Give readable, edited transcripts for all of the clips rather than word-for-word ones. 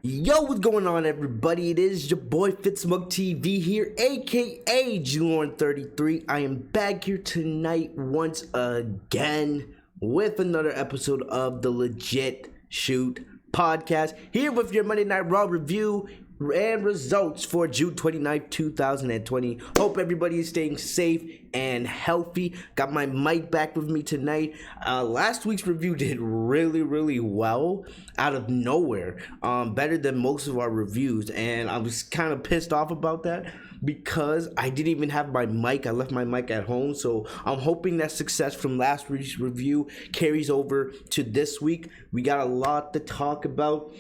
Yo, what's going on, everybody? It is your boy Fitz TV here, aka G-Lorn33. I am back here tonight once again with another episode of the Legit Shoot podcast. Here with your Monday Night Raw review and results for June 29th, 2020. Hope everybody is staying safe and healthy. Got my mic back with me tonight. Last week's review did really well out of nowhere. Better than most of our reviews, and I was kind of pissed off about that because I didn't even have my mic. I left my mic at home, so I'm hoping that success from last week's review carries over to this week. We got a lot to talk about.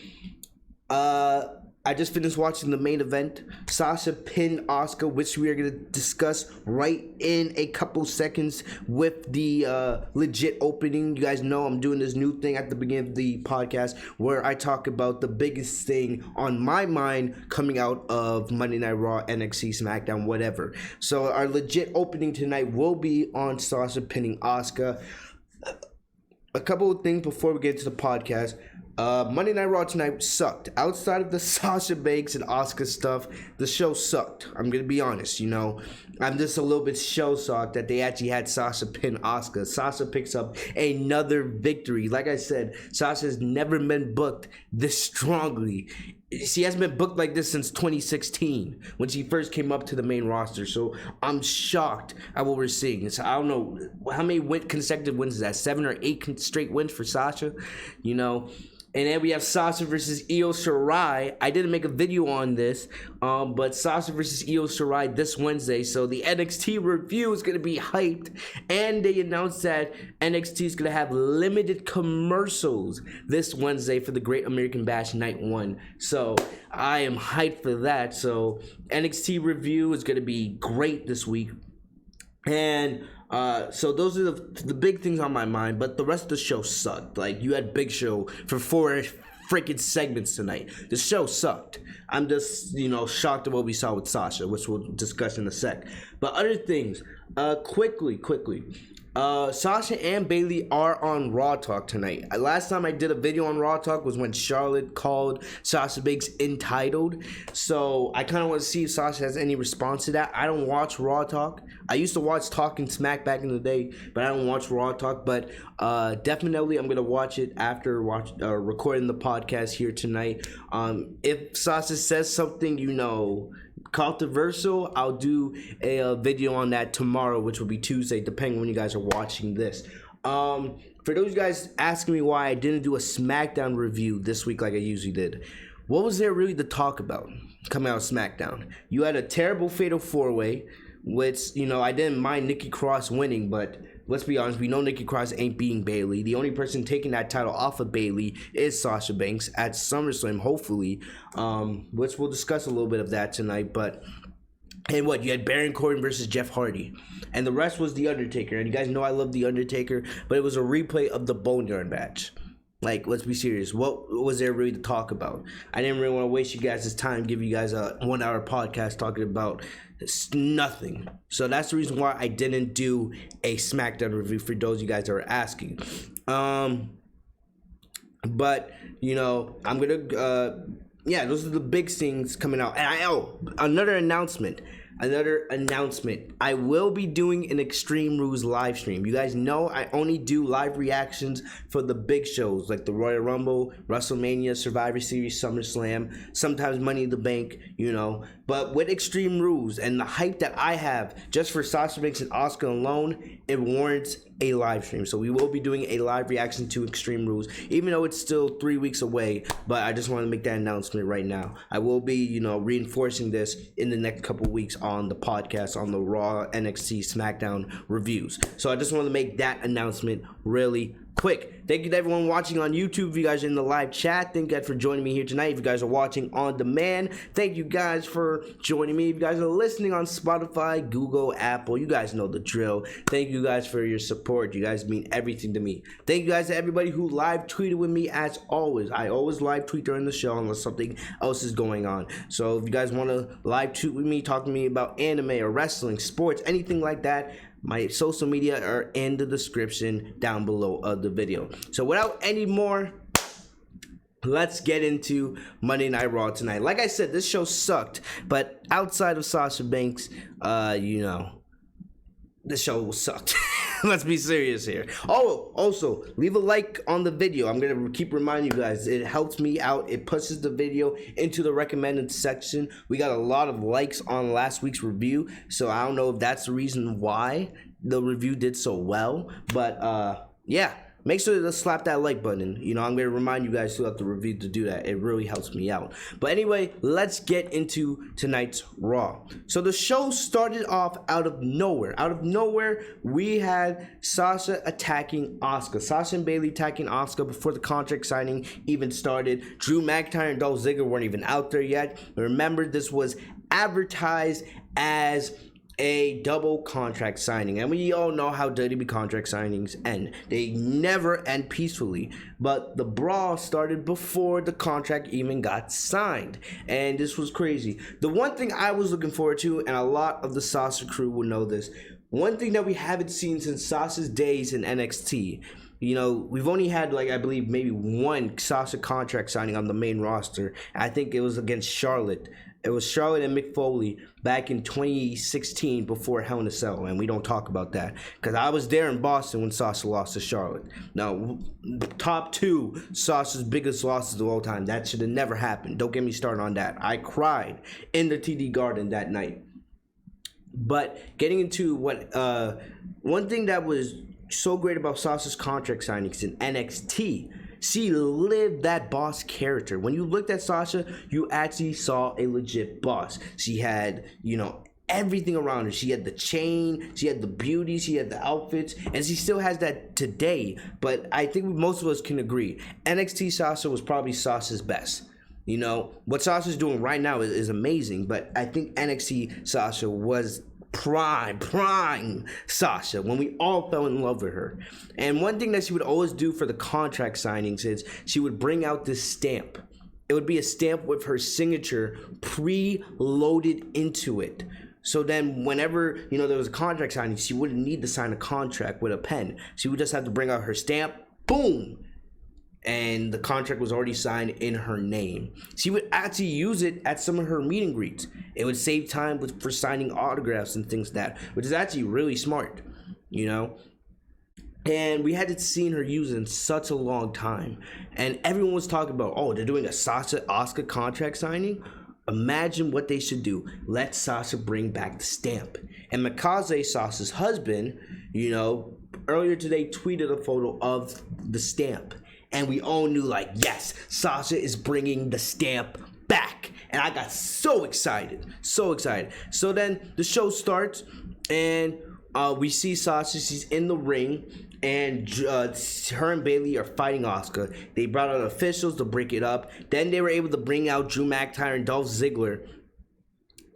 I just finished watching the main event. Sasha pinned Asuka, which we are going to discuss right in a couple seconds with the legit opening. You guys know I'm doing this new thing at the beginning of the podcast where I talk about the biggest thing on my mind coming out of Monday Night Raw, NXT, SmackDown, whatever. So our legit opening tonight will be on Sasha pinning Asuka. A couple of things before we get to the podcast. Monday Night Raw tonight sucked. Outside of the Sasha Banks and Asuka stuff, the show sucked. I'm gonna be honest, I'm just a little bit show-shocked that they actually had Sasha pin Asuka. Sasha picks up another victory. Like I said, Sasha's never been booked this strongly. She hasn't been booked like this since 2016 when she first came up to the main roster. So I'm shocked at what we're seeing. So I don't know how many consecutive wins is that? 7 or 8 straight wins for Sasha, And then we have Sasha versus Io Shirai. I didn't make a video on this, but Sasha versus Io Shirai this Wednesday. So the NXT review is going to be hyped. And they announced that NXT is going to have limited commercials this Wednesday for the Great American Bash Night 1. So I am hyped for that. So NXT review is going to be great this week. And so those are the big things on my mind, but the rest of the show sucked. Like, you had Big Show for 4 freaking segments tonight. The show sucked. I'm just, shocked at what we saw with Sasha, which we'll discuss in a sec. But other things, quickly. Sasha and Bayley are on Raw Talk tonight. Last time I did a video on Raw Talk was when Charlotte called Sasha Banks entitled. So I kind of want to see if Sasha has any response to that. I don't watch Raw Talk. I used to watch Talking Smack back in the day, but I don't watch Raw Talk. But definitely I'm going to watch it after recording the podcast here tonight. If Sasha says something, controversial, I'll do a video on that tomorrow, which will be Tuesday, depending when you guys are watching this. For those guys asking me why I didn't do a SmackDown review this week like I usually did, what was there really to talk about coming out of SmackDown? You had a terrible Fatal 4-Way, which, I didn't mind Nikki Cross winning, but let's be honest, we know Nikki Cross ain't beating Bayley. The only person taking that title off of Bayley is Sasha Banks at SummerSlam, hopefully, which we'll discuss a little bit of that tonight. And you had Baron Corbin versus Jeff Hardy, and the rest was The Undertaker. And you guys know I love The Undertaker, but it was a replay of the Boneyard match. Like, let's be serious. What was there really to talk about? I didn't really want to waste you guys' time, give you guys a 1-hour podcast talking about nothing. So that's the reason why I didn't do a SmackDown review for those of you guys that are asking. But, I'm going to, those are the big things coming out. And another announcement. I will be doing an Extreme Rules live stream. You guys know I only do live reactions for the big shows like the Royal Rumble, WrestleMania, Survivor Series, SummerSlam, sometimes Money in the Bank, But with Extreme Rules and the hype that I have just for Sasha Banks and Asuka alone, it warrants a live stream. So we will be doing a live reaction to Extreme Rules, even though it's still 3 weeks away. But I just want to make that announcement right now. I will be, reinforcing this in the next couple weeks on the podcast, on the Raw, NXT, SmackDown reviews. So I just want to make that announcement really quick. Thank you to everyone watching on YouTube. If you guys are in the live chat, thank you guys for joining me here tonight. If you guys are watching on demand, thank you guys for joining me. If you guys are listening on Spotify, Google, Apple, you guys know the drill. Thank you guys for your support. You guys mean everything to me. Thank you guys to everybody who live tweeted with me as always. I always live tweet during the show unless something else is going on. So if you guys want to live tweet with me, talk to me about anime or wrestling, sports, anything like that, my social media are in the description down below of the video. So without any more let's get into Monday Night Raw tonight. Like I said, this show sucked, but outside of Sasha Banks, the show sucked. Let's be serious here. Oh, also, leave a like on the video. I'm going to keep reminding you guys. It helps me out. It pushes the video into the recommended section. We got a lot of likes on last week's review, so I don't know if that's the reason why the review did so well. But, yeah. Make sure to slap that like button. I'm going to remind you guys throughout the review to do that. It really helps me out. But anyway, let's get into tonight's Raw. So the show started off out of nowhere. Out of nowhere, we had Sasha attacking Asuka. Sasha and Bayley attacking Asuka before the contract signing even started. Drew McIntyre and Dolph Ziggler weren't even out there yet. Remember, this was advertised as a double contract signing, and we all know how WWE contract signings end. They never end peacefully, but the brawl started before the contract even got signed, and this was crazy. The one thing I was looking forward to, and a lot of the Sasha crew will know this, one thing that we haven't seen since Sasha's days in NXT, we've only had, I believe maybe one Sasha contract signing on the main roster. I think it was against Charlotte. It was Charlotte and Mick Foley back in 2016 before Hell in a Cell, and we don't talk about that because I was there in Boston when Sasha lost to Charlotte. Now, top two Sasha's biggest losses of all time. That should have never happened. Don't get me started on that. I cried in the TD Garden that night. But getting into what one thing that was so great about Sasha's contract signings in NXT, she lived that boss character. When you looked at Sasha, you actually saw a legit boss. She had, everything around her. She had the chain, she had the beauty, she had the outfits, and she still has that today. But I think most of us can agree, NXT Sasha was probably Sasha's best. What Sasha's doing right now is amazing, but I think NXT Sasha was prime Sasha when we all fell in love with her. And one thing that she would always do for the contract signings is she would bring out this stamp. It would be a stamp with her signature pre-loaded into it. So then whenever, there was a contract signing, she wouldn't need to sign a contract with a pen. She would just have to bring out her stamp, boom, and the contract was already signed in her name. She would actually use it at some of her meet and greets. It would save time for signing autographs and things like that, which is actually really smart, And we hadn't seen her use it in such a long time. And everyone was talking about, they're doing a Sasha Asuka contract signing. Imagine what they should do. Let Sasha bring back the stamp. And Mikaze, Sasha's husband, earlier today tweeted a photo of the stamp. And we all knew, yes, Sasha is bringing the stamp back. And I got so excited. So then the show starts, and we see Sasha. She's in the ring, and her and Bayley are fighting Asuka. They brought out officials to break it up. Then they were able to bring out Drew McIntyre and Dolph Ziggler.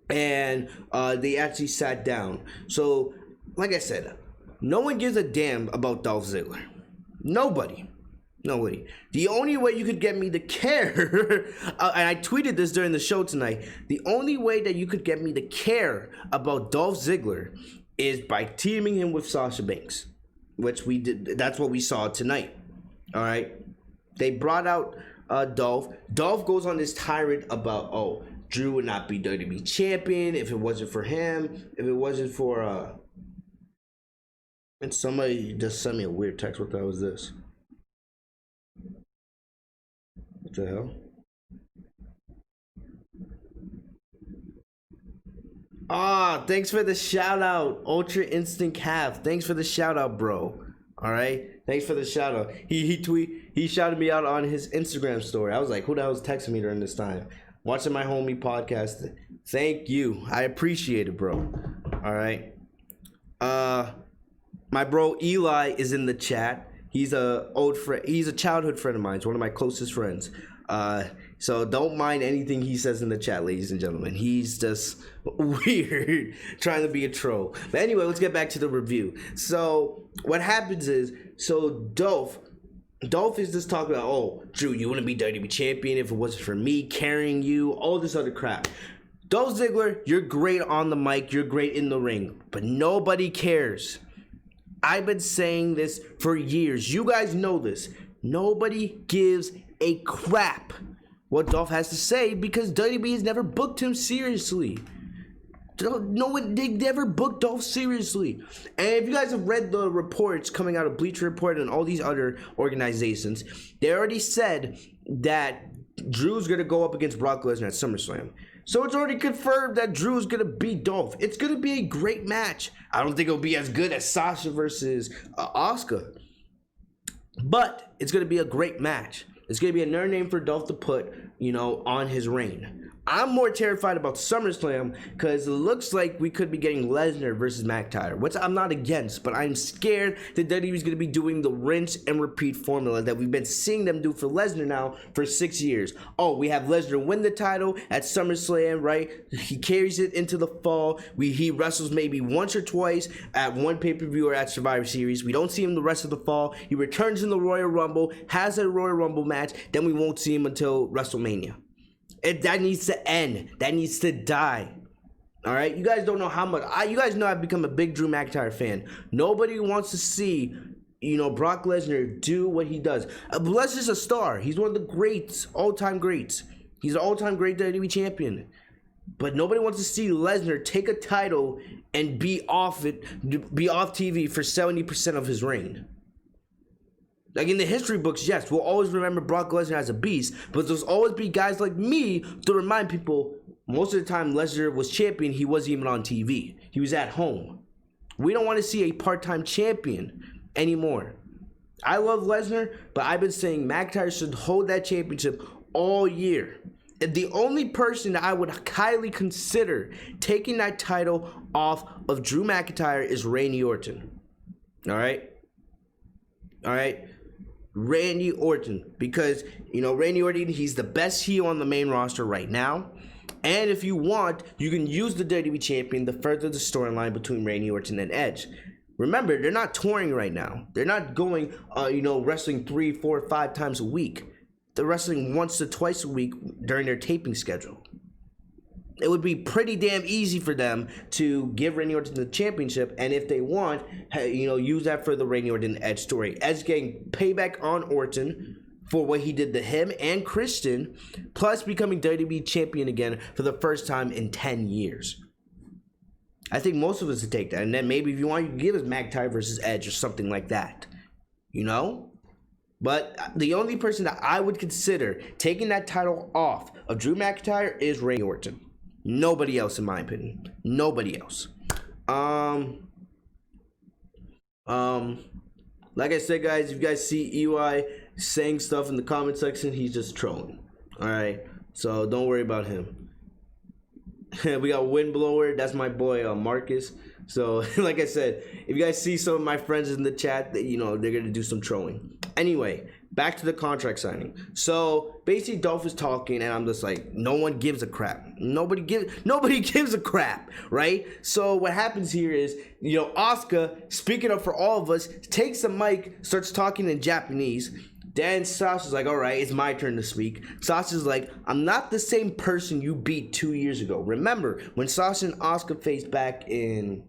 And they actually sat down. So, like I said, no one gives a damn about Dolph Ziggler. Nobody. The only way you could get me to care, and I tweeted this during the show tonight, the only way that you could get me to care about Dolph Ziggler is by teaming him with Sasha Banks, which we did. That's what we saw tonight. All right. They brought out Dolph. Dolph goes on this tirade about, Drew would not be WWE champion if it wasn't for him, if it wasn't for, and somebody just sent me a weird text. What the hell was this? What the hell? Thanks for the shout out, Ultra Instant Calf. Thanks for the shout out, bro. All right, thanks for the shout out. He shouted me out on his Instagram story. I was like, who the hell was texting me during this time? Watching my homie podcast. Thank you. I appreciate it, bro. All right. My bro Eli is in the chat. He's a old friend. He's a childhood friend of mine. He's one of my closest friends. So don't mind anything he says in the chat, ladies and gentlemen. He's just weird, trying to be a troll. But anyway, let's get back to the review. So what happens is, Dolph is just talking about, Drew, you wouldn't be WWE champion if it wasn't for me carrying you, all this other crap. Dolph Ziggler, you're great on the mic, you're great in the ring, but nobody cares. I've been saying this for years. You guys know this. Nobody gives a crap what Dolph has to say because WWE has never booked him seriously. No one, they never booked Dolph seriously. And if you guys have read the reports coming out of Bleacher Report and all these other organizations, they already said that Drew's going to go up against Brock Lesnar at SummerSlam. So it's already confirmed that Drew's going to beat Dolph. It's going to be a great match. I don't think it'll be as good as Sasha versus Asuka. But it's going to be a great match. It's going to be another name for Dolph to put, on his reign. I'm more terrified about SummerSlam because it looks like we could be getting Lesnar versus McIntyre, which I'm not against, but I'm scared that WWE is going to be doing the rinse and repeat formula that we've been seeing them do for Lesnar now for 6 years. Oh, we have Lesnar win the title at SummerSlam, right? He carries it into the fall. He wrestles maybe once or twice at one pay-per-view or at Survivor Series. We don't see him the rest of the fall. He returns in the Royal Rumble, has a Royal Rumble match, then we won't see him until WrestleMania. That needs to end. That needs to die. All right? You guys don't know how much. You guys know I've become a big Drew McIntyre fan. Nobody wants to see, Brock Lesnar do what he does. Lesnar's a star. He's one of the greats, all-time greats. He's an all-time great WWE champion. But nobody wants to see Lesnar take a title and be off TV for 70% of his reign. Like in the history books, yes, we'll always remember Brock Lesnar as a beast, but there'll always be guys like me to remind people most of the time Lesnar was champion, he wasn't even on TV. He was at home. We don't want to see a part-time champion anymore. I love Lesnar, but I've been saying McIntyre should hold that championship all year. And the only person that I would highly consider taking that title off of Drew McIntyre is Randy Orton. All right? Randy Orton, because Randy Orton, he's the best heel on the main roster right now, and if you want, you can use the WWE champion to further the storyline between Randy Orton and Edge. Remember, they're not touring right now. They're not going wrestling 3, 4, 5 times a week. They're wrestling once to twice a week during their taping schedule. It would be pretty damn easy for them to give Randy Orton the championship, and if they want, use that for the Randy Orton Edge story. Edge getting payback on Orton for what he did to him and Christian, plus becoming WWE champion again for the first time in 10 years. I think most of us would take that, and then maybe if you want, you can give us McIntyre versus Edge or something like that, But the only person that I would consider taking that title off of Drew McIntyre is Randy Orton. Nobody else, in my opinion. Nobody else. Like I said, guys, if you guys see EY saying stuff in the comment section, he's just trolling. All right, so don't worry about him. We got Windblower. That's my boy Marcus. So, like I said, if you guys see some of my friends in the chat, they're gonna do some trolling. Anyway, back to the contract signing. So basically, Dolph is talking, and I'm just like, no one gives a crap. Nobody gives a crap, right? So what happens here is, Asuka, speaking up for all of us, takes the mic, starts talking in Japanese. Then Sasha's like, all right, it's my turn to speak. Sasha's like, I'm not the same person you beat 2 years ago. Remember, when Sasha and Asuka faced back in,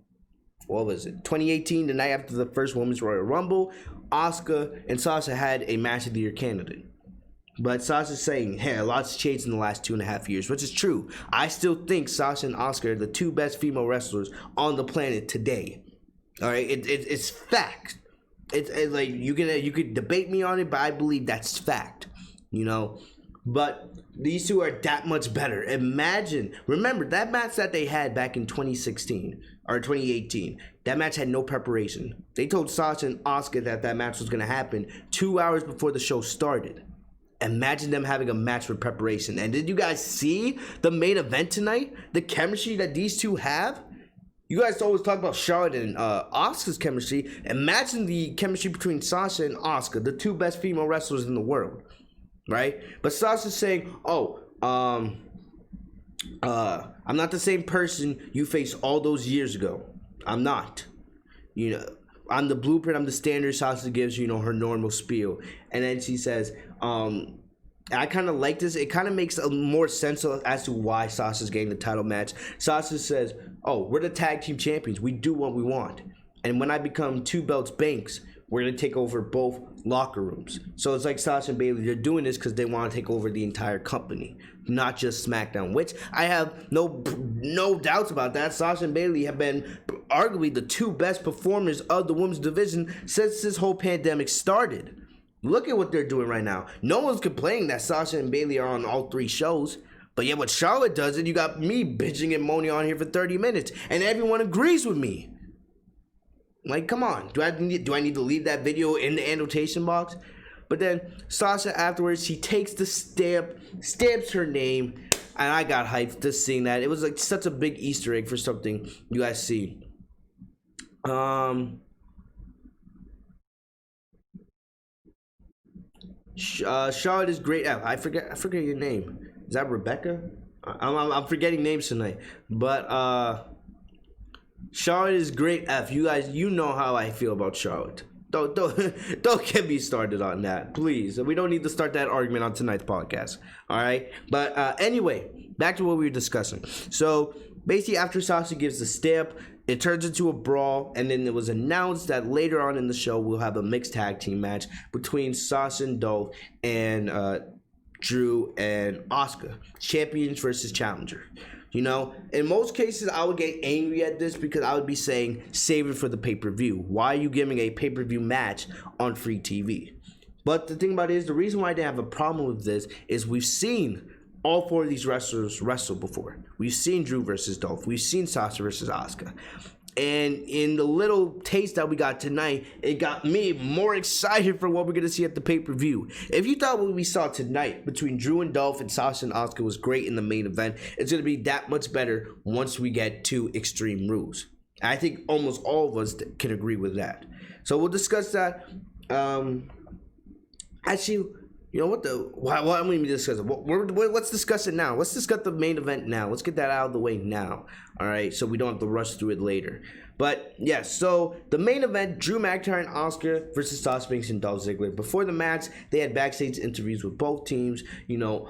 2018, the night after the first Women's Royal Rumble, Asuka and Sasha had a match of the year candidate. But Sasha's saying, hey, a lot's changed in the last 2.5 years, which is true. I still think Sasha and Asuka are the two best female wrestlers on the planet today. All right, it's fact. It's like you could debate me on it, but I believe that's fact. But these two are that much better. Remember that match that they had back in 2016 or 2018. That match had no preparation. They told Sasha and Asuka that match was going to happen 2 hours before the show started. Imagine them having a match with preparation. And did you guys see the main event tonight? The chemistry that these two have? You guys always talk about Charlotte and Asuka's chemistry. Imagine the chemistry between Sasha and Asuka, the two best female wrestlers in the world. Right? But Sasha's saying, I'm not the same person you faced all those years ago. I'm not. I'm the blueprint, I'm the standard. Sasha gives, her normal spiel. And then she says, I kind of like this. It kind of makes more sense as to why Sasha's getting the title match. Sasha says, we're the tag team champions. We do what we want. And when I become 2 belts Banks, we're going to take over both locker rooms. So it's like Sasha and Bayley, they're doing this because they want to take over the entire company, not just SmackDown, which I have no doubts about that. Sasha and Bayley have been arguably the two best performers of the women's division since this whole pandemic started. Look at what they're doing right now. No one's complaining that Sasha and Bayley are on all 3 shows. But yet when Charlotte does it, you got me bitching and moaning on here for 30 minutes. And everyone agrees with me. Like, come on. Do I need to leave that video in the annotation box? But then Sasha afterwards, she takes the stamps her name. And I got hyped just seeing that. It was like such a big Easter egg for something you guys see. Charlotte is great. I forget your name. Is that Rebecca? I'm forgetting names tonight. But Charlotte is great F. You guys, you know how I feel about Charlotte. Don't get me started on that, please. We don't need to start that argument on tonight's podcast. All right. But anyway, back to what we were discussing. So basically, after Sasha gives the stamp, it turns into a brawl, and then it was announced that later on in the show we'll have a mixed tag team match between Sasha and Dolph and Drew and Asuka, champions versus challenger. You know, in most cases, I would get angry at this because I would be saying, save it for the pay-per-view. Why are you giving a pay-per-view match on free TV? But the thing about it is, the reason why I didn't have a problem with this is we've seen all 4 of these wrestlers wrestle before. We've seen Drew versus Dolph. We've seen Sasha versus Asuka. And in the little taste that we got tonight, it got me more excited for what we're going to see at the pay-per-view. If you thought what we saw tonight between Drew and Dolph and Sasha and Asuka was great in the main event, it's going to be that much better once we get to Extreme Rules. I think almost all of us can agree with that. So we'll discuss that. Actually, you know what why don't we discuss it? Let's discuss it now. Let's discuss the main event now. Let's get that out of the way now. All right, so we don't have to rush through it later. But yeah, so the main event, Drew McIntyre and Asuka versus Sasha Banks and Dolph Ziggler. Before the match, they had backstage interviews with both teams. You know,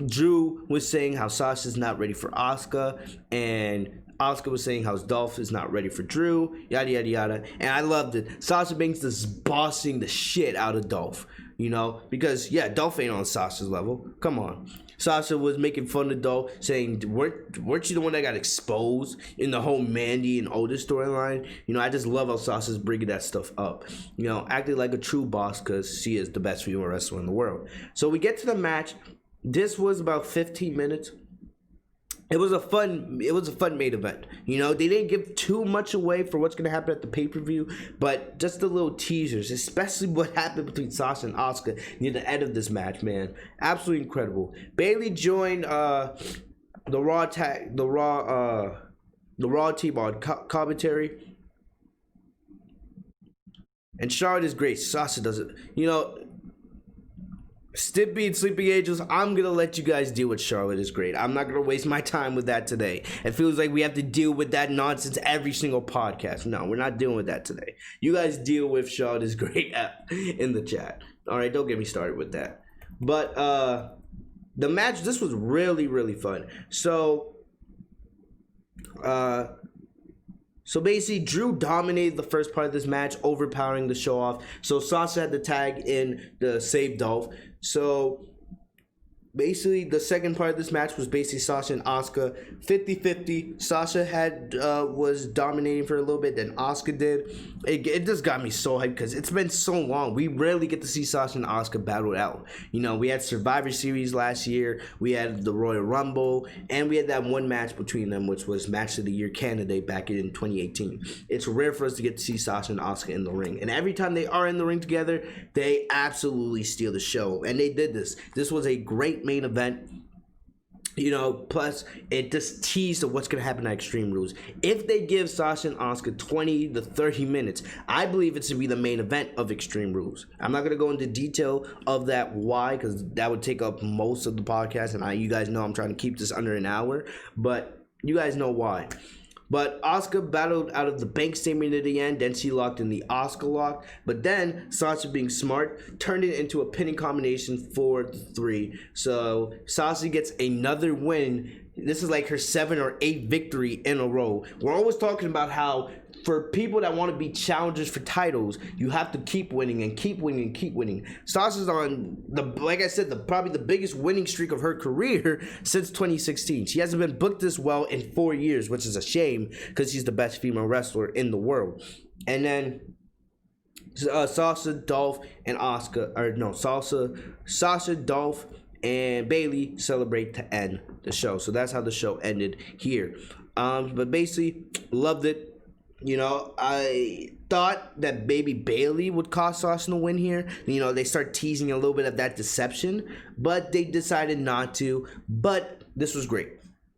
Drew was saying how Sasha's not ready for Asuka, and Asuka was saying how Dolph is not ready for Drew, yada, yada, yada. And I loved it. Sasha Banks is bossing the shit out of Dolph, you know, because, yeah, Dolph ain't on Sasha's level. Come on. Sasha was making fun of Dolph, saying, weren't you the one that got exposed in the whole Mandy and Otis storyline? You know, I just love how Sasha's bringing that stuff up. You know, acting like a true boss because she is the best female wrestler in the world. So we get to the match. This was about 15 minutes. It was a fun main event. You know, they didn't give too much away for what's gonna happen at the pay-per-view, but just the little teasers, especially what happened between Sasha and Asuka near the end of this match, man. Absolutely incredible. Bayley joined the Raw team on commentary. And Charlotte is great. Sasha doesn't, you know, Stimpy and Sleeping Angels, I'm going to let you guys deal with Charlotte is great. I'm not going to waste my time with that today. It feels like we have to deal with that nonsense every single podcast. No, we're not dealing with that today. You guys deal with Charlotte is great in the chat. All right, don't get me started with that. But the match, this was really, really fun. So basically, Drew dominated the first part of this match, overpowering the show off. So Sasha had the tag in the Save Dolph. So basically, the second part of this match was basically Sasha and Asuka 50-50. Sasha was dominating for a little bit, then Asuka did. It just got me so hyped because it's been so long. We rarely get to see Sasha and Asuka battle it out. You know, we had Survivor Series last year, we had the Royal Rumble, and we had that one match between them, which was Match of the Year candidate back in 2018. It's rare for us to get to see Sasha and Asuka in the ring, and every time they are in the ring together, they absolutely steal the show, and they did this. This was a great main event. You know, plus it just teased of what's going to happen at Extreme Rules. If they give Sasha and Asuka 20 to 30 minutes, I believe it's to be the main event of Extreme Rules. I'm not going to go into detail of that why, because that would take up most of the podcast, and you guys know I'm trying to keep this under an hour, but you guys know why. But Asuka battled out of the bank statement at the end. Then she locked in the Asuka lock. But then Sasha, being smart, turned it into a pinning combination 4-3. So Sasha gets another win. This is like her 7 or 8 victory in a row. We're always talking about how for people that want to be challengers for titles, you have to keep winning and keep winning and keep winning. Sasha's on like I said, probably the biggest winning streak of her career since 2016. She hasn't been booked this well in 4 years, which is a shame because she's the best female wrestler in the world. And then Sasha, Dolph, and Asuka, or no, Sasha, Dolph, and Bayley celebrate to end the show. So that's how the show ended here. But basically, loved it. You know, I thought that maybe Bayley would cost Sasha a win here. You know, they start teasing a little bit of that deception, but they decided not to. But this was great.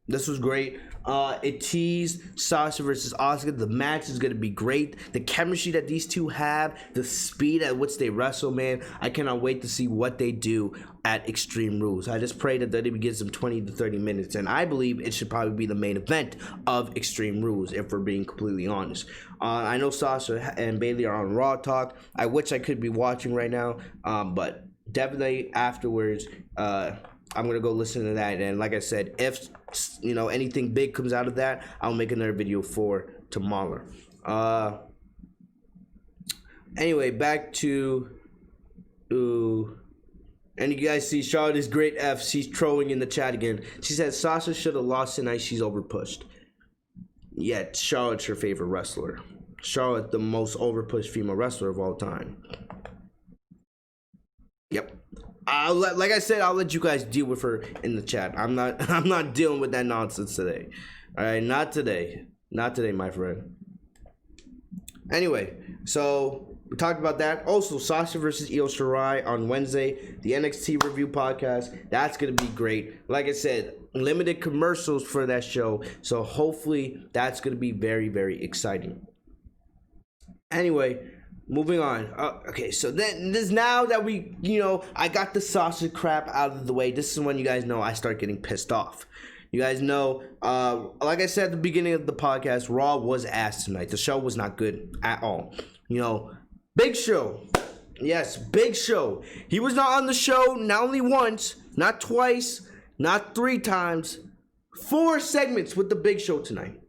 This was great. It teased Sasha versus Asuka. The match is going to be great. The chemistry that these two have, the speed at which they wrestle, man. I cannot wait to see what they do at Extreme Rules. I just pray that WWE gives them 20 to 30 minutes, and I believe it should probably be the main event of Extreme Rules, if we're being completely honest. I know Sasha and Bayley are on Raw Talk. I wish I could be watching right now, but definitely afterwards, I'm going to go listen to that. And like I said, if, you know, anything big comes out of that, I'll make another video for tomorrow. Anyway, back to... and you guys see Charlotte is great F. She's trolling in the chat again. She said Sasha should have lost tonight. She's overpushed. Yeah, Charlotte's her favorite wrestler. Charlotte, the most overpushed female wrestler of all time. Yep. Like I said, I'll let you guys deal with her in the chat. I'm not dealing with that nonsense today. All right, not today, my friend. Anyway, so we talked about that. Also, Sasha versus Io Shirai on Wednesday, the NXT review podcast. That's gonna be great. Like I said, limited commercials for that show, so hopefully that's gonna be very, very exciting. Anyway. Moving on. Okay, so then now that we, you know, I got the Sasha crap out of the way, this is when you guys know I start getting pissed off. You guys know, like I said at the beginning of the podcast, Raw was ass tonight. The show was not good at all. You know, Big Show. Yes, Big Show. He was not on the show not only once, not twice, not 3 times, 4 segments with the Big Show tonight.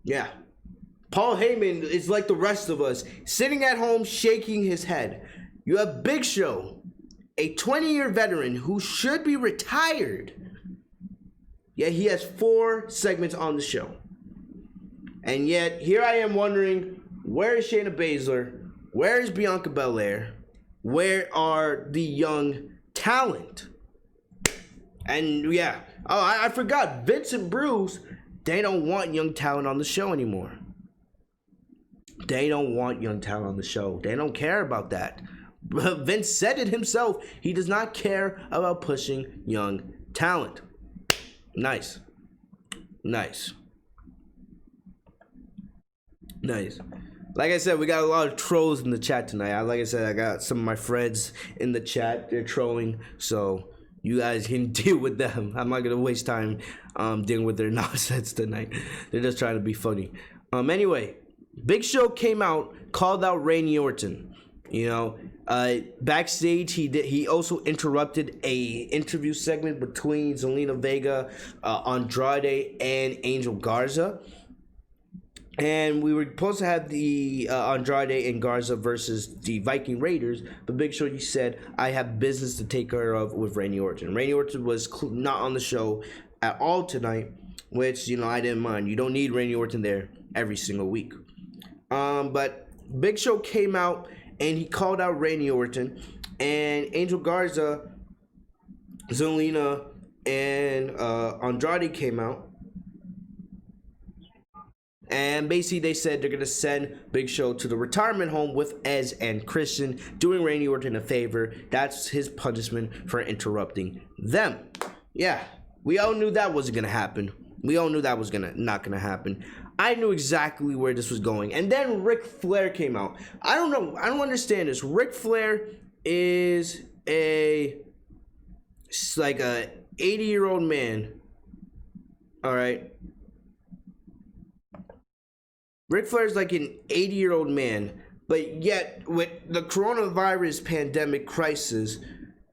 Yeah. Paul Heyman is like the rest of us, sitting at home shaking his head. You have Big Show, a 20-year veteran who should be retired, yet he has 4 segments on the show. And yet, here I am wondering, where is Shayna Baszler? Where is Bianca Belair? Where are the young talent? And yeah, I forgot, Vince and Bruce, they don't want young talent on the show anymore. They don't want young talent on the show. They don't care about that. Vince said it himself. He does not care about pushing young talent. Nice. Nice. Nice. Like I said, we got a lot of trolls in the chat tonight. Like I said, I got some of my friends in the chat. They're trolling, so you guys can deal with them. I'm not going to waste time dealing with their nonsense tonight. They're just trying to be funny. Anyway. Big Show came out, called out Randy Orton. You know, backstage he also interrupted a interview segment between Zelina Vega, Andrade, and Angel Garza. And we were supposed to have the Andrade and Garza versus the Viking Raiders, but Big Show, you said, I have business to take care of with Randy Orton. Randy Orton was not on the show at all tonight, which, you know, I didn't mind. You don't need Randy Orton there every single week. But Big Show came out and he called out Randy Orton, and Angel Garza, Zelina, and Andrade came out. And basically they said they're going to send Big Show to the retirement home with Ez and Christian, doing Randy Orton a favor. That's his punishment for interrupting them. Yeah, we all knew that wasn't going to happen. We all knew that was not going to happen. I knew exactly where this was going. And then Ric Flair came out. I don't know. I don't understand this. Ric Flair is like a 80-year-old man. All right. Ric Flair's like an 80-year-old man. But yet, with the coronavirus pandemic crisis,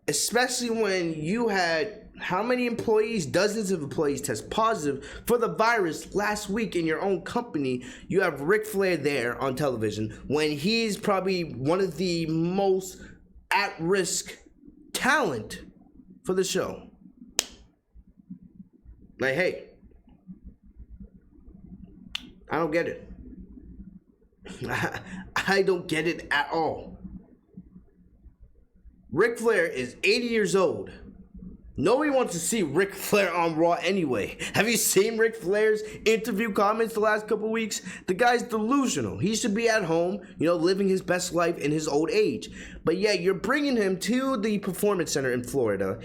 especially when you had How many employees, dozens of employees, test positive for the virus last week in your own company? You have Ric Flair there on television when he's probably one of the most at-risk talent for the show. Like, hey, I don't get it. I don't get it at all. Ric Flair is 80 years old. Nobody wants to see Ric Flair on Raw anyway. Have you seen Ric Flair's interview comments the last couple weeks? The guy's delusional. He should be at home, living his best life in his old age. But yeah, you're bringing him to the Performance Center in Florida,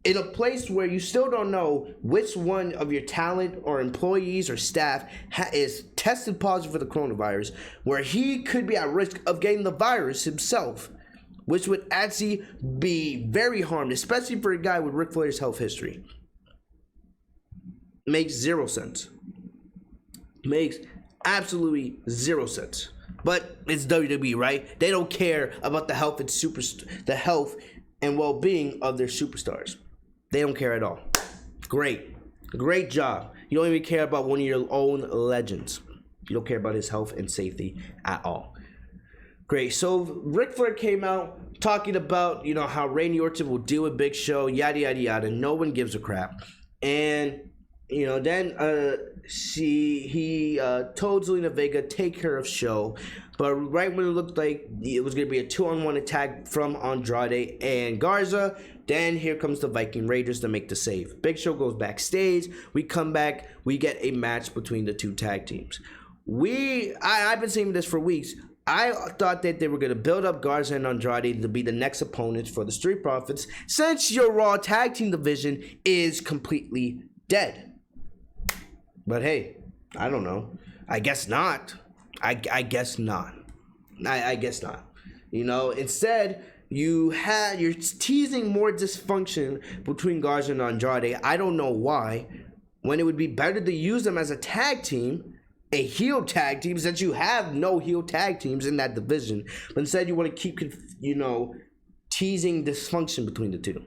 in a place where you still don't know which one of your talent or employees or staff is tested positive for the coronavirus, where he could be at risk of getting the virus himself, which would actually be very harmed, especially for a guy with Ric Flair's health history. Makes zero sense. Makes absolutely zero sense. But it's WWE, right? They don't care about the health and well-being of their superstars. They don't care at all. Great job. You don't even care about one of your own legends. You don't care about his health and safety at all. Great. So Ric Flair came out talking about, how Randy Orton will deal with Big Show, yada, yada, yada. No one gives a crap. And, then he told Zelina Vega, take care of Show. But right when it looked like it was going to be a 2-on-1 attack from Andrade and Garza, then here comes the Viking Raiders to make the save. Big Show goes backstage. We come back. We get a match between the two tag teams. I've been saying this for weeks. I thought that they were going to build up Garza and Andrade to be the next opponents for the Street Profits, since your Raw tag team division is completely dead. But hey, I don't know. I guess not. I guess not. I guess not. Instead, you're teasing more dysfunction between Garza and Andrade. I don't know why. When it would be better to use them as a tag team, a heel tag team, since you have no heel tag teams in that division. But instead, you want to keep, teasing dysfunction between the two.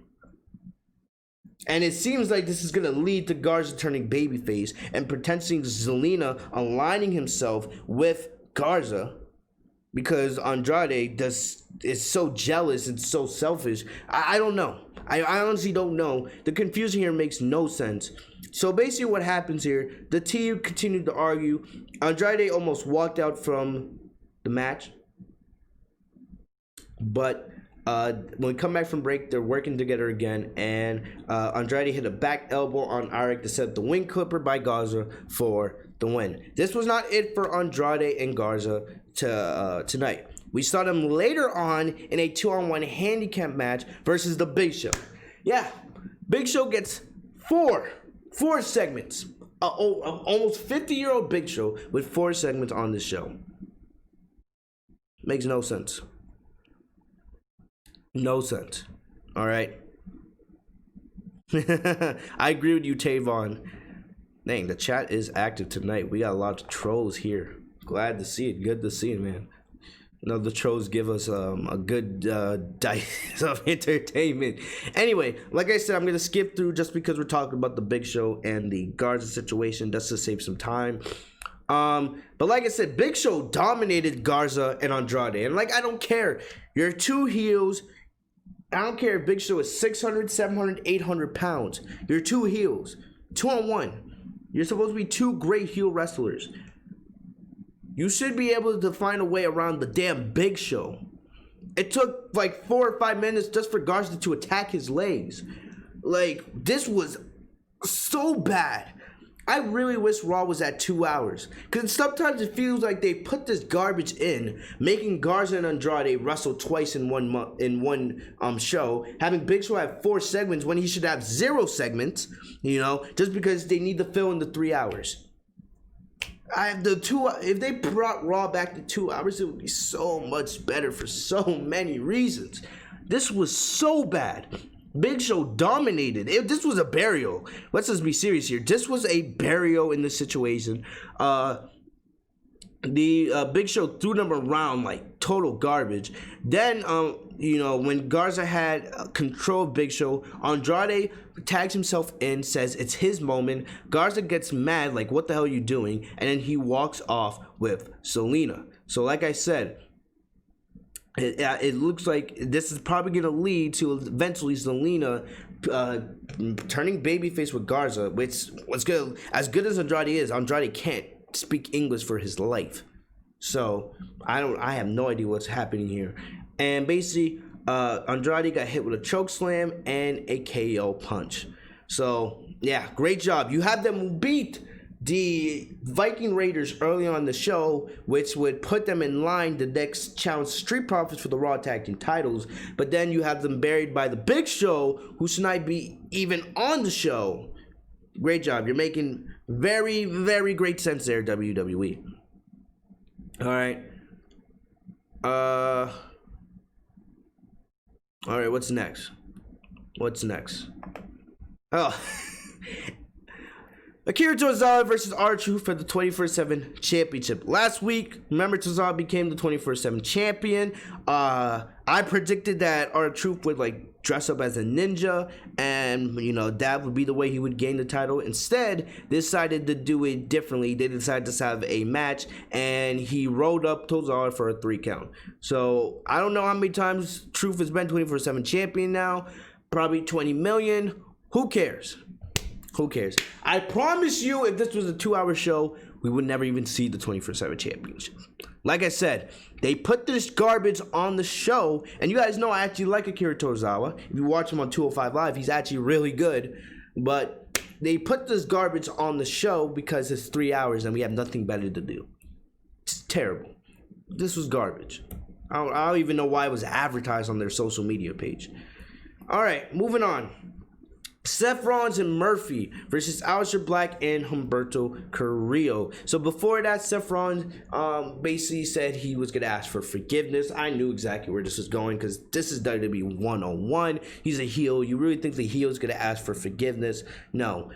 And it seems like this is going to lead to Garza turning babyface and potentially Zelina aligning himself with Garza, because Andrade is so jealous and so selfish. I don't know. I honestly don't know. The confusion here makes no sense. So basically what happens here, the team continued to argue. Andrade almost walked out from the match. But when we come back from break, they're working together again, and Andrade hit a back elbow on Eric to set the wing clipper by Garza for the win. This was not it for Andrade and Garza tonight. We saw them later on in a 2-on-1 handicap match versus the Big Show. Yeah, Big Show gets four segments. Almost 50-year-old Big Show with 4 segments on this show. Makes no sense. No sense. All right. I agree with you, Tavon. Dang, the chat is active tonight. We got a lot of trolls here. Glad to see it. Good to see it, man. The trolls give us a good dice of entertainment. Anyway, like I said, I'm going to skip through just because we're talking about the Big Show and the Garza situation. That's to save some time. But like I said, Big Show dominated Garza and Andrade. And I don't care. You're two heels. I don't care if Big Show is 600, 700, 800 pounds. You're two heels. 2-on-1. You're supposed to be two great heel wrestlers. You should be able to find a way around the damn Big Show. It took 4 or 5 minutes just for Garza to attack his legs. This was so bad. I really wish Raw was at 2 hours, because sometimes it feels like they put this garbage in, making Garza and Andrade wrestle twice in one show, having Big Show have 4 segments when he should have 0 segments, just because they need to fill in the 3 hours. If they brought Raw back to 2 hours, it would be so much better for so many reasons. This was so bad. Big Show dominated. This was a burial. Let's just be serious here. This was a burial in this situation. the Big Show threw them around like total garbage. Then, when Garza had control of Big Show, Andrade tags himself in, says it's his moment. Garza gets mad, like, what the hell are you doing? And then he walks off with Selena. So, like I said, it looks like this is probably going to lead to eventually Selena turning babyface with Garza, which was good. As good as Andrade is, Andrade can't speak English for his life. So I have no idea what's happening here. And basically, Andrade got hit with a choke slam and a KO punch. So yeah, great job. You have them beat the Viking Raiders early on the show, which would put them in line the next challenge Street Profits for the Raw Tag Team titles. But then you have them buried by the Big Show, who should not be even on the show. Great job. You're making very, very great sense there, WWE. All right. All right, what's next? Oh. Akira Tozawa versus R-Truth for the 24/7 championship. Last week, remember, Tozawa became the 24/7 champion. I predicted that R-Truth would like dress up as a ninja, and that would be the way he would gain the title. Instead, they decided to do it differently. They decided to have a match, and he rolled up Tozawa for a 3 count. So I don't know how many times Truth has been 24/7 champion now. Probably 20 million. Who cares? Who cares? I promise you, if this was a 2-hour show, we would never even see the 24/7 championship. Like I said, they put this garbage on the show, and you guys know I actually like Akira Tozawa. If you watch him on 205 Live, he's actually really good. But they put this garbage on the show because it's 3 hours and we have nothing better to do. It's terrible. This was garbage. I don't even know why it was advertised on their social media page. All right, moving on. Seth Rollins and Murphy versus Aleister Black and Humberto Carrillo. So before that, Seth Rollins basically said he was going to ask for forgiveness. I knew exactly where this was going because this is WWE 101. He's a heel. You really think the heel is going to ask for forgiveness? No.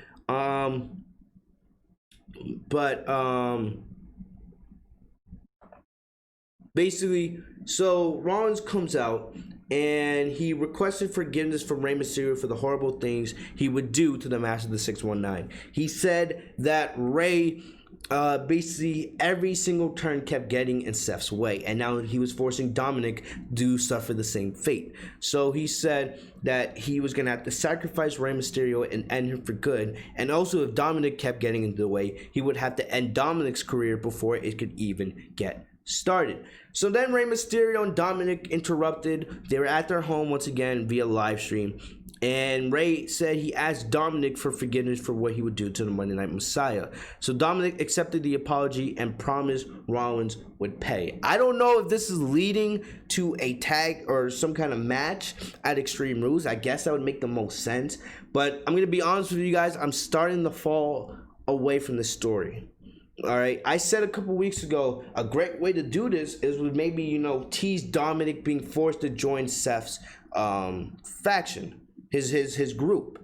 Basically, so Rollins comes out and he requested forgiveness from Rey Mysterio for the horrible things he would do to the Master of the 619. He said that Rey basically every single turn kept getting in Seth's way, and now he was forcing Dominic to suffer the same fate. So he said that he was going to have to sacrifice Rey Mysterio and end him for good, and also if Dominic kept getting into the way, he would have to end Dominic's career before it could even get started. So then Rey Mysterio and Dominic interrupted. They were at their home once again via live stream, and Rey said he asked Dominic for forgiveness for what he would do to the Monday Night Messiah. So Dominic accepted the apology and promised Rollins would pay. I don't know if this is leading to a tag or some kind of match at Extreme Rules. I guess that would make the most sense, but I'm going to be honest with you guys, I'm starting to fall away from this story. All right, I said a couple weeks ago, a great way to do this is with maybe, tease Dominic being forced to join Seth's faction, his group.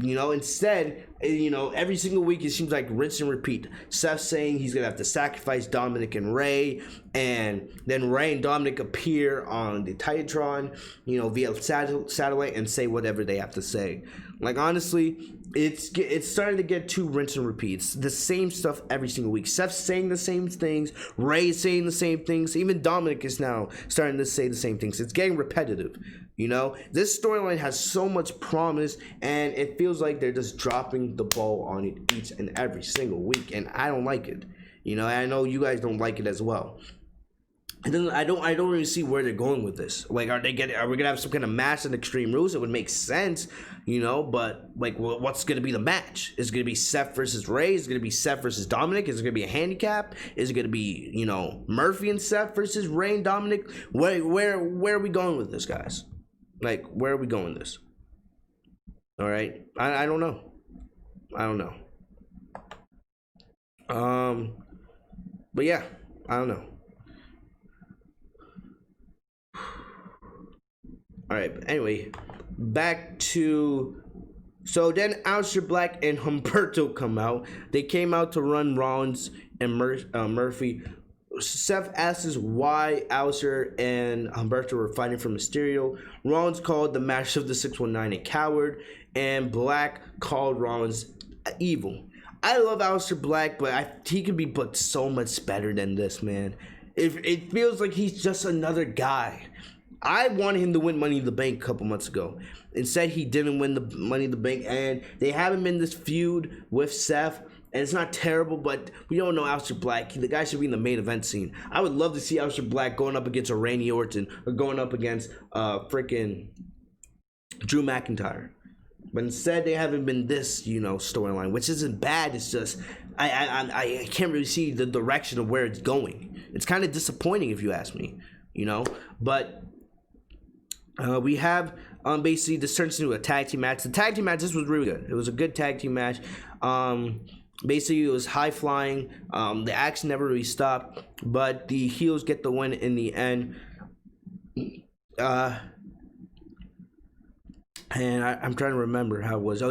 Instead, every single week it seems like rinse and repeat. Seth saying he's gonna have to sacrifice Dominic and Rey, and then Rey and Dominic appear on the Titantron, via satellite and say whatever they have to say. Like, honestly, it's starting to get too rinse and repeat. It's the same stuff every single week. Seth's saying the same things. Rey's saying the same things. Even Dominic is now starting to say the same things. It's getting repetitive. This storyline has so much promise, and it feels like they're just dropping the ball on it each and every single week, and I don't like it. I know you guys don't like it as well. And then I don't really see where they're going with this. Like, are we gonna have some kind of match in Extreme Rules? It would make sense, but like, what's gonna be the match? Is it gonna be Seth versus Rey? Is it gonna be Seth versus Dominic? Is it gonna be a handicap? Is it gonna be Murphy and Seth versus Rey and Dominic? Where are we going with this, guys? Like, where are we going with this? All right, I don't know. But yeah, I don't know. All right, but anyway, back to... So then Aleister Black and Humberto come out. They came out to run Rollins and Murphy Seth asks why Aleister and Humberto were fighting for Mysterio. Rollins called the match of the 619 a coward, and Black called Rollins evil. I love Aleister Black, but he could be booked so much better than this, man. It feels like he's just another guy. I wanted him to win Money in the Bank a couple months ago. Instead, he didn't win the Money in the Bank, and they haven't been this feud with Seth. And it's not terrible, but we don't know Aleister Black. The guy should be in the main event scene. I would love to see Aleister Black going up against a Randy Orton or going up against freaking Drew McIntyre. But instead, they haven't been this, storyline, which isn't bad. It's just I can't really see the direction of where it's going. It's kind of disappointing if you ask me, But we have basically this turns into a tag team match. The tag team match, this was really good. It was a good tag team match. Basically, it was high flying. The action never really stopped, but the heels get the win in the end. And I'm trying to remember how it was. Oh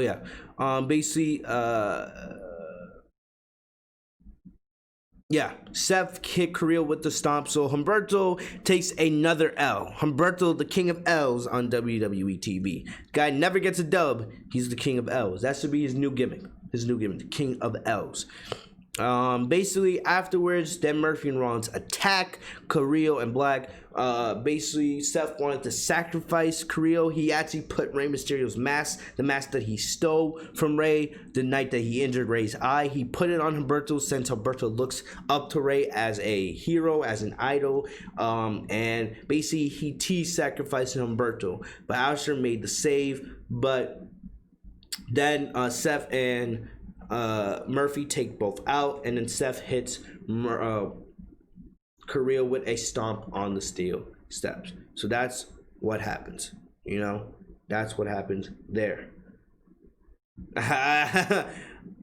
yeah, Seth kicked Carrillo with the stomp, so Humberto takes another L. Humberto, the king of L's on WWE TV. Guy never gets a dub. He's the king of L's. That should be his new gimmick. The king of L's. Basically, afterwards, then Murphy and Rollins attack Carrillo and Black. Basically, Seth wanted to sacrifice Carrillo. He actually put Rey Mysterio's mask, the mask that he stole from Rey the night that he injured Rey's eye. He put it on Humberto since Humberto looks up to Rey as a hero, as an idol. And basically, he teased sacrificing Humberto. But Aleister made the save. But then Seth and Murphy take both out, and then Seth hits Carrillo with a stomp on the steel steps. So that's what happens. That's what happens there.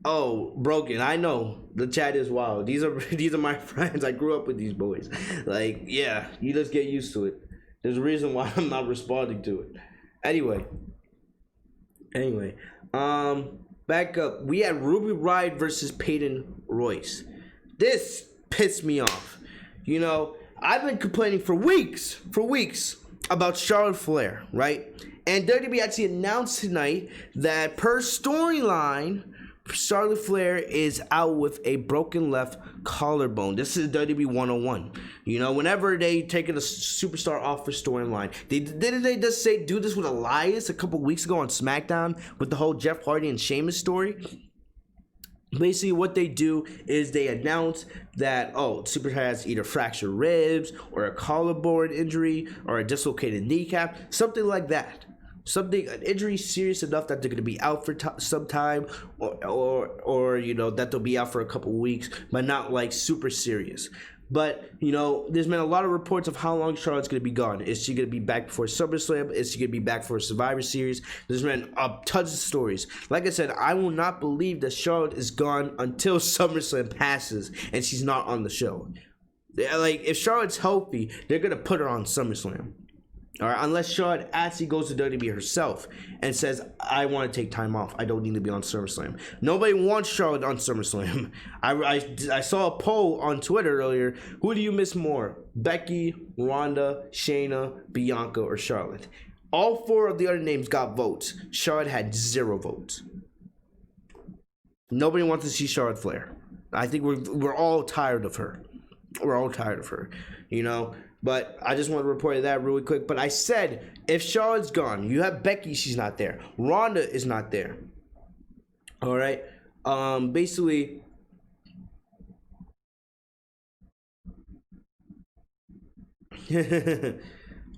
Oh, broken. I know the chat is wild. These are my friends. I grew up with these boys. Like, yeah, you just get used to it. There's a reason why I'm not responding to it. Anyway, back up. We had Ruby Riott versus Peyton Royce. This pissed me off. I've been complaining for weeks about Charlotte Flair, right? And WWE actually announced tonight that per storyline, Charlotte Flair is out with a broken left collarbone. This is WWE 101. Whenever they take a superstar off for storyline, didn't they just do this with Elias a couple weeks ago on SmackDown with the whole Jeff Hardy and Sheamus story? Basically, what they do is they announce that, superstar has either fractured ribs or a collarbone injury or a dislocated kneecap, something like that. An injury serious enough that they're going to be out for some time, or that they'll be out for a couple weeks, but not like super serious. But, there's been a lot of reports of how long Charlotte's going to be gone. Is she going to be back before SummerSlam? Is she going to be back for a Survivor Series? There's been tons of stories. Like I said, I will not believe that Charlotte is gone until SummerSlam passes and she's not on the show. Like, if Charlotte's healthy, they're going to put her on SummerSlam. All right, unless Charlotte actually goes to WWE herself and says, I want to take time off. I don't need to be on SummerSlam. Nobody wants Charlotte on SummerSlam. I saw a poll on Twitter earlier. Who do you miss more? Becky, Ronda, Shayna, Bianca, or Charlotte? All four of the other names got votes. Charlotte had 0 votes. Nobody wants to see Charlotte Flair. I think we're all tired of her. But I just want to report that really quick. But I said, if Charlotte's gone, you have Becky, she's not there. Ronda is not there. All right. Basically,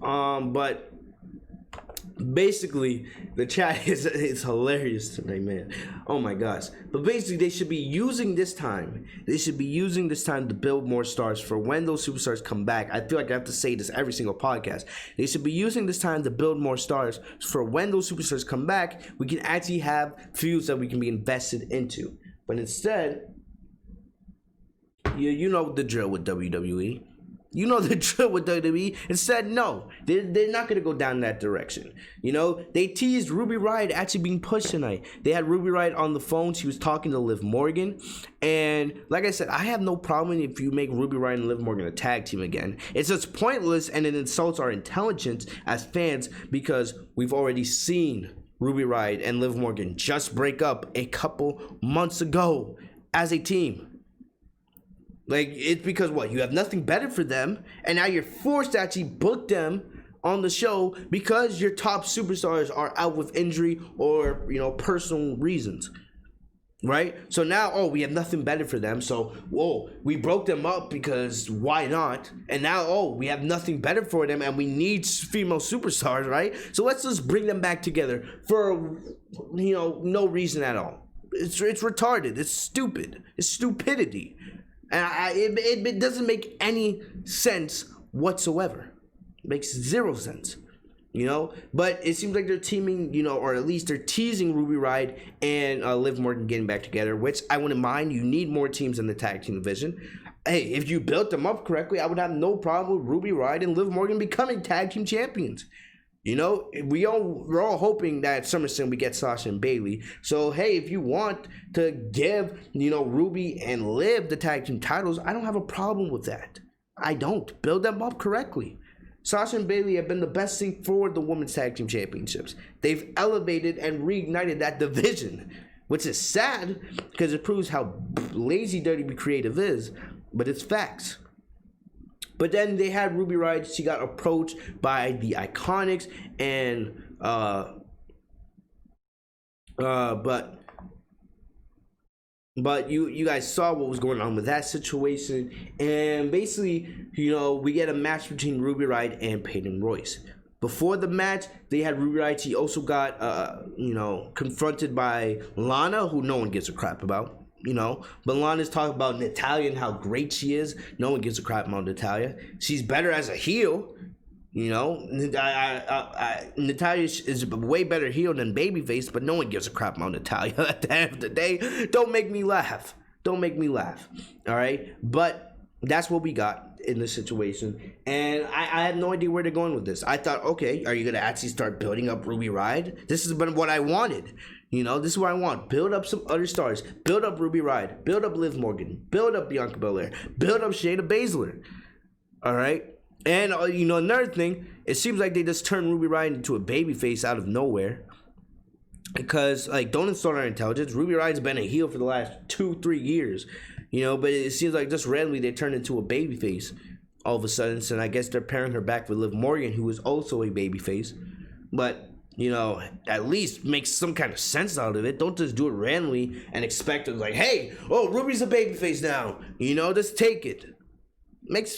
but basically the chat is hilarious tonight, man. Oh my gosh. But basically they should be using this time to build more stars for when those superstars come back. I feel like I have to say this every single podcast. They should be using this time to build more stars for when those superstars come back, we can actually have feuds that we can be invested into. But instead, you know the drill with WWE. You know the drill with WWE. Instead, no, they're not going to go down that direction. You know, they teased Ruby Riott actually being pushed tonight. They had Ruby Riott on the phone. She was talking to Liv Morgan. And like I said, I have no problem if you make Ruby Riott and Liv Morgan a tag team again. It's just pointless, and it insults our intelligence as fans because we've already seen Ruby Riott and Liv Morgan just break up a couple months ago as a team. Like, it's because what? You have nothing better for them, and now you're forced to actually book them on the show because your top superstars are out with injury or, you know, personal reasons. Right? So now, we have nothing better for them. So, we broke them up because why not? And now, we have nothing better for them and we need female superstars, right? So let's just bring them back together for, you know, no reason at all. It's retarded. It's stupid. It's stupidity. And it doesn't make any sense whatsoever. It makes zero sense, you know? But it seems like they're teaming, you know, or at least they're teasing Ruby Riott and Liv Morgan getting back together, which I wouldn't mind. You need more teams in the tag team division. Hey, if you built them up correctly, I would have no problem with Ruby Riott and Liv Morgan becoming tag team champions. You know, we're all hoping that at SummerSlam we get Sasha and Bayley. So, hey, if you want to give, you know, Ruby and Liv the tag team titles, I don't have a problem with that. I don't. Build them up correctly. Sasha and Bayley have been the best thing for the women's tag team championships. They've elevated and reignited that division, which is sad because it proves how lazy WWE Creative is, but it's facts. But then they had Ruby Riott. She got approached by the Iconics, and but you guys saw what was going on with that situation, and basically, you know, we get a match between Ruby Riott and Peyton Royce. Before the match, they had Ruby Riott. She also got you know, confronted by Lana, who no one gives a crap about. You know, but Lana's talking about Natalya and how great she is. No one gives a crap about Natalya. She's better as a heel. You know, Natalya is a way better heel than babyface, but no one gives a crap about Natalya. At the end of the day, don't make me laugh. Don't make me laugh. All right, but that's what we got in this situation, and I had no idea where they're going with this. I thought, okay, are you gonna actually start building up Ruby Riott? This has been what I wanted. You know, this is what I want. Build up some other stars. Build up Ruby Riott. Build up Liv Morgan. Build up Bianca Belair. Build up Shayna Baszler. All right? And, you know, another thing, it seems like they just turned Ruby Riott into a babyface out of nowhere. Because, like, don't insult our intelligence. Ruby Riott's been a heel for the last 2-3 years. You know, but it seems like just randomly they turned into a babyface all of a sudden. So I guess they're pairing her back with Liv Morgan, who is also a babyface. But, you know, at least make some kind of sense out of it. Don't just do it randomly and expect it like, hey, Ruby's a babyface now. You know, just take it.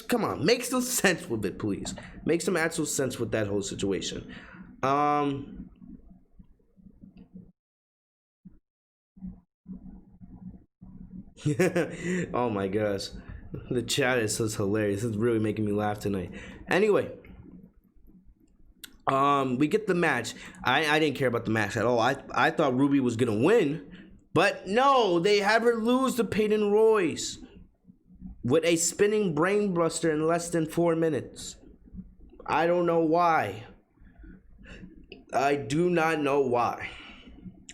Come on, make some sense with it, please. Make some actual sense with that whole situation. Oh my gosh. The chat is just hilarious. It's really making me laugh tonight. Anyway. We get the match. I didn't care about the match at all. I thought Ruby was gonna win, but no, they have her lose to Peyton Royce with a spinning brainbuster in less than 4 minutes. I don't know why. I do not know why.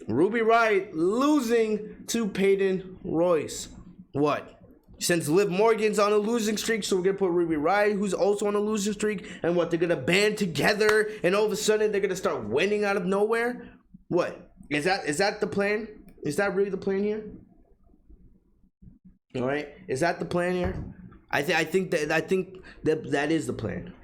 Ruby Riott losing to Peyton Royce. What? Since Liv Morgan's on a losing streak, so we're going to put Ruby Riott, who's also on a losing streak, and what, they're going to band together, and all of a sudden they're going to start winning out of nowhere? What? Is that the plan? Is that really the plan here? All right? Is that the plan here? I think that is the plan.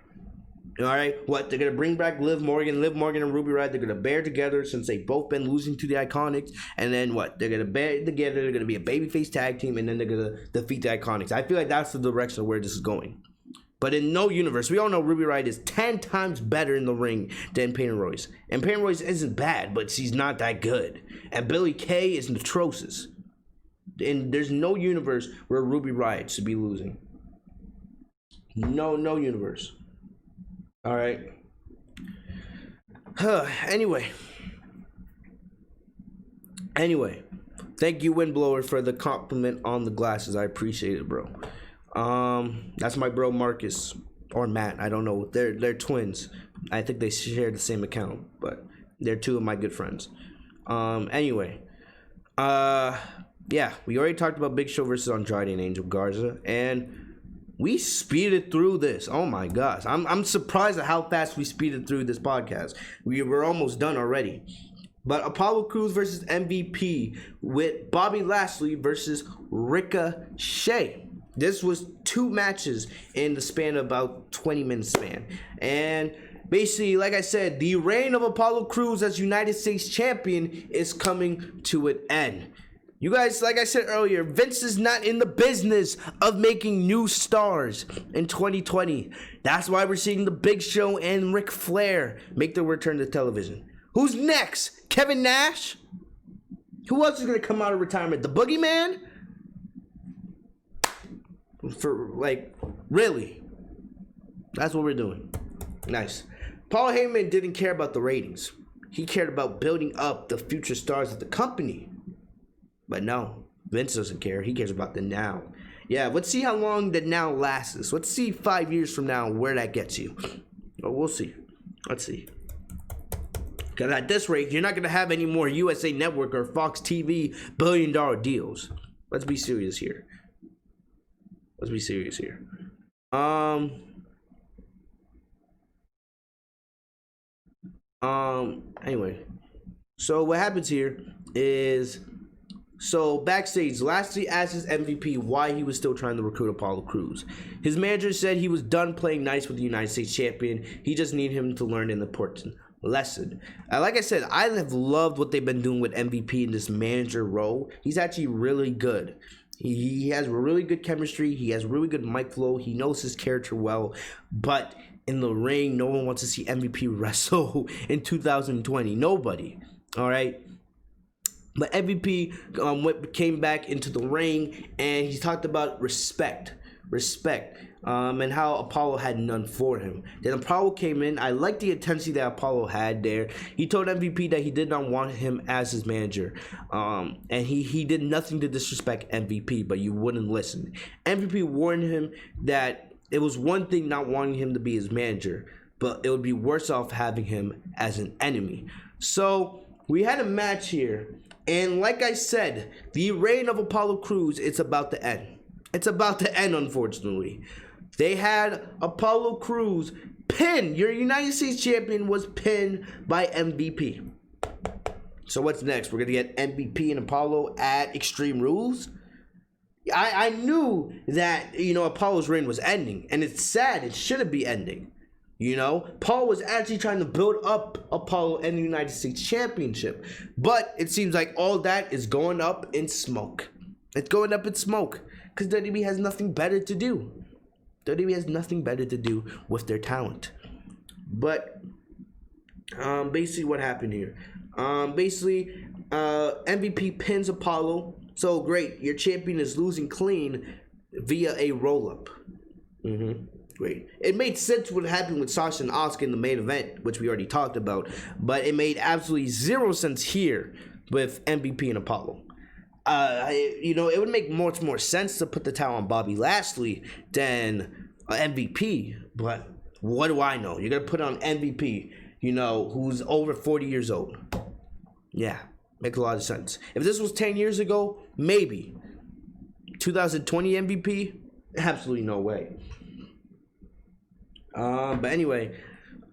All right, what, they're going to bring back Liv Morgan and Ruby Riott. They're going to bear together since they've both been losing to the Iconics. And then what, they're going to bear together. They're going to be a babyface tag team, and then they're going to defeat the Iconics. I feel like that's the direction of where this is going. But in no universe, we all know Ruby Riott is 10 times better in the ring than Peyton Royce. And Peyton Royce isn't bad, but she's not that good. And Billie Kay is atrocious. And there's no universe where Ruby Riott should be losing. No universe. All right. Anyway, thank you, Windblower, for the compliment on the glasses. I appreciate it, bro. That's my bro Marcus or Matt. I don't know. They're twins. I think they share the same account, but they're two of my good friends. Anyway, yeah, we already talked about Big Show versus Andrade and Angel Garza, and we speeded through this. Oh my gosh, I'm surprised at how fast we speeded through this podcast. We were almost done already. But Apollo Crews versus MVP with Bobby Lashley versus Ricochet. This was 2 matches in the span of about 20 minutes span. And basically, like I said, the reign of Apollo Crews as United States Champion is coming to an end. You guys, like I said earlier, Vince is not in the business of making new stars in 2020. That's why we're seeing the Big Show and Ric Flair make their return to television. Who's next? Kevin Nash? Who else is going to come out of retirement? The Boogeyman? For, like, really? That's what we're doing. Nice. Paul Heyman didn't care about the ratings. He cared about building up the future stars of the company. But no, Vince doesn't care. He cares about the now. Yeah, let's see how long the now lasts. Let's see 5 years from now where that gets you. Oh, we'll see. Let's see. Because at this rate, you're not going to have any more USA Network or Fox TV billion-dollar deals. Let's be serious here. Let's be serious here. Anyway. So what happens here is... So backstage, Lashley asks MVP why he was still trying to recruit Apollo Crews. His manager said he was done playing nice with the United States Champion. He just needed him to learn an important lesson. Like I said, I have loved what they've been doing with MVP in this manager role. He's actually really good. He has really good chemistry. He has really good mic flow. He knows his character well. But in the ring, no one wants to see MVP wrestle in 2020. Nobody. All right. But MVP came back into the ring, and he talked about respect, and how Apollo had none for him. Then Apollo came in. I like the intensity that Apollo had there. He told MVP that he did not want him as his manager, and he did nothing to disrespect MVP, but you wouldn't listen. MVP warned him that it was one thing not wanting him to be his manager, but it would be worse off having him as an enemy. So we had a match here. And like I said, the reign of Apollo Crews, it's about to end. It's about to end, unfortunately. They had Apollo Crews pinned. Your United States Champion was pinned by MVP. So what's next? We're going to get MVP and Apollo at Extreme Rules? I knew that, Apollo's reign was ending. And it's sad. It shouldn't be ending. Paul was actually trying to build up Apollo and the United States Championship. But it seems like all that is going up in smoke. It's going up in smoke because WWE has nothing better to do. WWE has nothing better to do with their talent. But basically what happened here? MVP pins Apollo. So great, your champion is losing clean via a roll-up. Great. It made sense what happened with Sasha and Asuka in the main event, which we already talked about, but it made absolutely zero sense here with MVP and Apollo. It would make much more sense to put the towel on Bobby Lashley than MVP, but what do I know? You're going to put on MVP, who's over 40 years old. Yeah, makes a lot of sense. If this was 10 years ago, maybe. 2020 MVP? Absolutely no way. But anyway,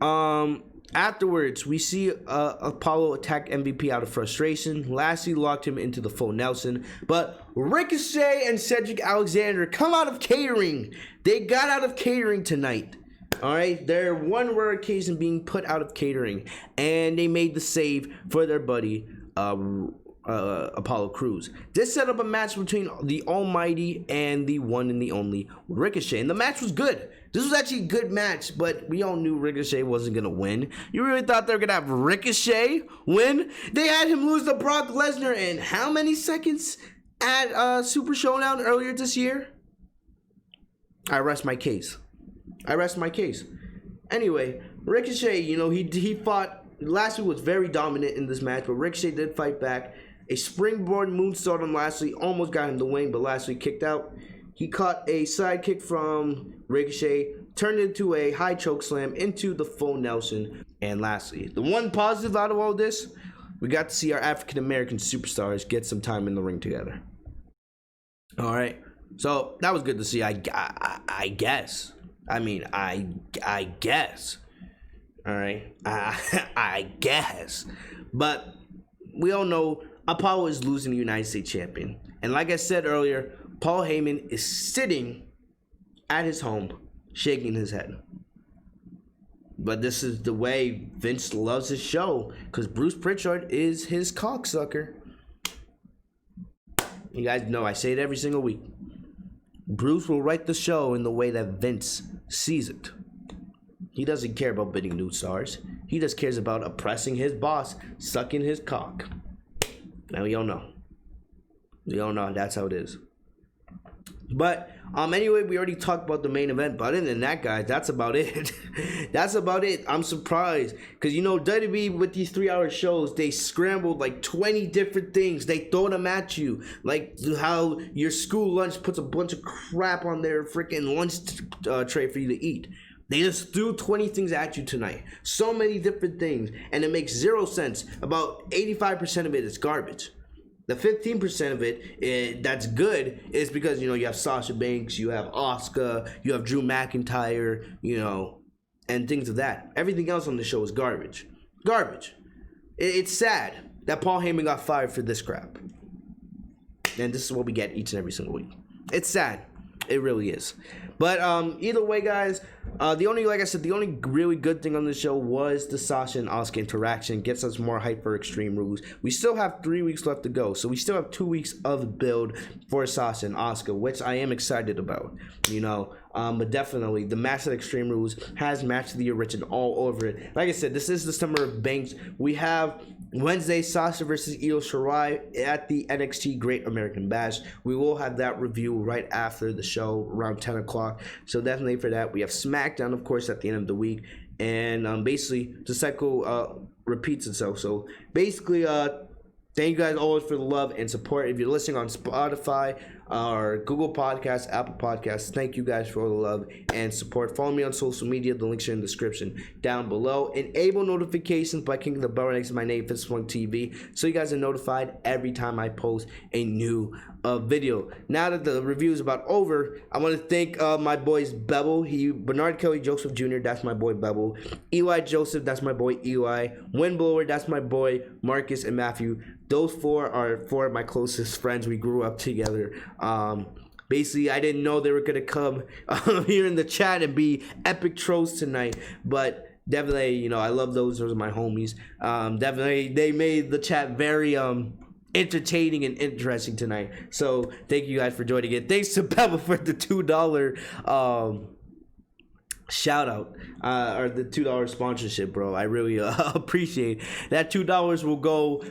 afterwards, we see Apollo attack MVP out of frustration. Lashley locked him into the full Nelson. But Ricochet and Cedric Alexander come out of catering. They got out of catering tonight. All right, their one rare occasion being put out of catering. And they made the save for their buddy, Apollo Crews. This set up a match between the Almighty and the one and the only Ricochet. And the match was good. This was actually a good match, but we all knew Ricochet wasn't going to win. You really thought they were going to have Ricochet win? They had him lose to Brock Lesnar in how many seconds at Super Showdown earlier this year? I rest my case. Anyway, Ricochet, he fought. Lashley was very dominant in this match, but Ricochet did fight back. A springboard moonsault on Lashley almost got him the win, but Lashley kicked out. He caught a sidekick from Ricochet, turned into a high choke slam into the full Nelson. And lastly, the one positive out of all this, we got to see our African American superstars get some time in the ring together. All right, so that was good to see. I guess. I mean, I guess. All right, I guess. But we all know Apollo is losing the United States champion, and like I said earlier, Paul Heyman is sitting at his home, shaking his head. But this is the way Vince loves his show, because Bruce Pritchard is his cocksucker. You guys know I say it every single week. Bruce will write the show in the way that Vince sees it. He doesn't care about bidding new stars. He just cares about oppressing his boss, sucking his cock. Now we all know. We all know that's how it is. But anyway, we already talked about the main event. But other than that, guys, that's about it. That's about it. I'm surprised. Because, you know, WWE with these 3-hour shows, they scrambled like 20 different things. They throw them at you. Like how your school lunch puts a bunch of crap on their freaking lunch tray for you to eat. They just threw 20 things at you tonight. So many different things. And it makes zero sense. About 85% of it is garbage. The 15% of it that's good is because, you know, you have Sasha Banks, you have Asuka, you have Drew McIntyre, you know, and things of that. Everything else on the show is garbage. Garbage. It's sad that Paul Heyman got fired for this crap. And this is what we get each and every single week. It's sad. It really is. But either way, guys, the only really good thing on the show was the Sasha and Asuka interaction. Gets us more hype for Extreme Rules. We still have 3 weeks left to go, so we still have 2 weeks of build for Sasha and Asuka, which I am excited about. You know, but definitely the match at Extreme Rules has matched the original all over it. Like I said, this is the Summer of Banks. We have Wednesday, Sasha versus Io Shirai at the NXT Great American Bash. We will have that review right after the show around 10 o'clock. So definitely for that. We have SmackDown, of course, at the end of the week. And basically, the cycle repeats itself. So basically, thank you guys always for the love and support. If you're listening on Spotify or Google Podcasts, Apple Podcasts, thank you guys for all the love and support. Follow me on social media. The links are in the description down below. Enable notifications by clicking the bell right next to my name, Fitz TV, so you guys are notified every time I post a new video. Now that the review is about over, I want to thank my boys Bevel, Bernard Kelly Joseph Jr., that's my boy Bevel, Eli Joseph, that's my boy Eli, Windblower, that's my boy Marcus and Matthew. Those four are four of my closest friends. We grew up together. Basically, I didn't know they were gonna come here in the chat and be epic trolls tonight, but definitely, you know, I love those. Those are my homies. Definitely, they made the chat very entertaining and interesting tonight. So thank you guys for joining it. Thanks to Bella for the $2 shout out or the $2 sponsorship, bro. I really appreciate that. $2 will go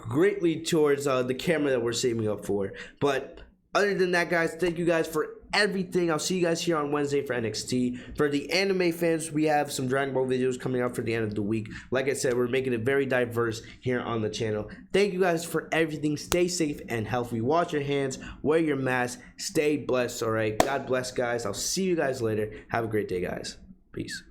greatly towards the camera that we're saving up for. But other than that, guys, thank you guys for everything. I'll see you guys here on Wednesday for NXT. For the anime fans, we have some Dragon Ball videos coming out for the end of the week. Like I said, we're making it very diverse here on the channel. Thank you guys for everything. Stay safe and healthy. Wash your hands, wear your mask, stay blessed, all right? God bless, guys. I'll see you guys later. Have a great day, guys. Peace.